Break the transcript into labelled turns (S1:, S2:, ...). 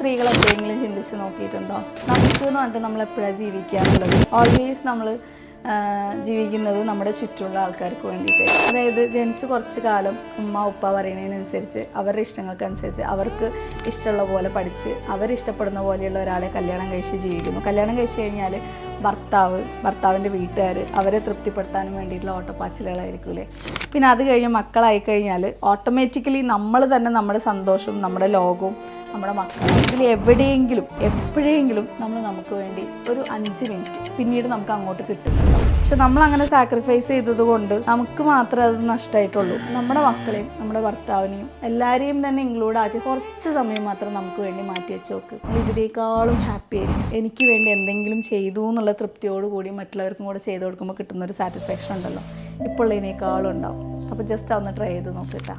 S1: സ്ത്രീകൾ എപ്പോഴെങ്കിലും ചിന്തിച്ച് നോക്കിയിട്ടുണ്ടോ? നമുക്ക് എന്ന് പറഞ്ഞിട്ട് നമ്മൾ എപ്പോഴാണ് ജീവിക്കാറുള്ളത്? ഓൾവേസ് നമ്മൾ ജീവിക്കുന്നത് നമ്മുടെ ചുറ്റുമുള്ള ആൾക്കാർക്ക് വേണ്ടിയിട്ട്. അതായത് ജനിച്ച് കുറച്ച് കാലം ഉമ്മ ഉപ്പ പറയുന്നതിനനുസരിച്ച് അവരുടെ ഇഷ്ടങ്ങൾക്കനുസരിച്ച് അവർക്ക് ഇഷ്ടമുള്ള പോലെ പഠിച്ച് അവരിഷ്ടപ്പെടുന്ന പോലെയുള്ള ഒരാളെ കല്യാണം കഴിച്ച് ജീവിക്കുന്നു. കല്യാണം കഴിച്ച് കഴിഞ്ഞാൽ ഭർത്താവിൻ്റെ വീട്ടുകാർ അവരെ തൃപ്തിപ്പെടുത്താനും വേണ്ടിയിട്ടുള്ള ഓട്ടപ്പാച്ചിലുകളായിരിക്കൂലേ. പിന്നെ അത് കഴിഞ്ഞ് മക്കളായി കഴിഞ്ഞാൽ ഓട്ടോമാറ്റിക്കലി നമ്മൾ തന്നെ നമ്മുടെ സന്തോഷവും നമ്മുടെ ലോകവും നമ്മുടെ മക്കളും ഇതിൽ എവിടെയെങ്കിലും എപ്പോഴെങ്കിലും നമ്മൾ നമുക്ക് വേണ്ടി ഒരു 5 മിനിറ്റ് പിന്നീട് നമുക്ക് അങ്ങോട്ട് കിട്ടുന്നുണ്ട്. പക്ഷെ നമ്മളങ്ങനെ സാക്രിഫൈസ് ചെയ്തതുകൊണ്ട് നമുക്ക് മാത്രമേ അത് നഷ്ടമായിട്ടുള്ളൂ. നമ്മുടെ മക്കളെയും നമ്മുടെ ഭർത്താവിനെയും എല്ലാവരെയും തന്നെ ഇൻക്ലൂഡ് ആക്കി കുറച്ച് സമയം മാത്രം നമുക്ക് വേണ്ടി മാറ്റി വെച്ച് നോക്ക്. ഇതിനേക്കാളും ഹാപ്പി ആയിരിക്കും. എനിക്ക് വേണ്ടി എന്തെങ്കിലും ചെയ്തു എന്നുള്ള തൃപ്തിയോടുകൂടി മറ്റുള്ളവർക്കും കൂടെ ചെയ്ത് കൊടുക്കുമ്പോൾ കിട്ടുന്നൊരു സാറ്റിസ്ഫാക്ഷൻ ഉണ്ടല്ലോ, ഇപ്പോൾ ഇതിനേക്കാളും ഉണ്ടാവും. അപ്പോൾ ജസ്റ്റ് ഒന്ന് ട്രൈ ചെയ്ത് നോക്കിട്ടാ.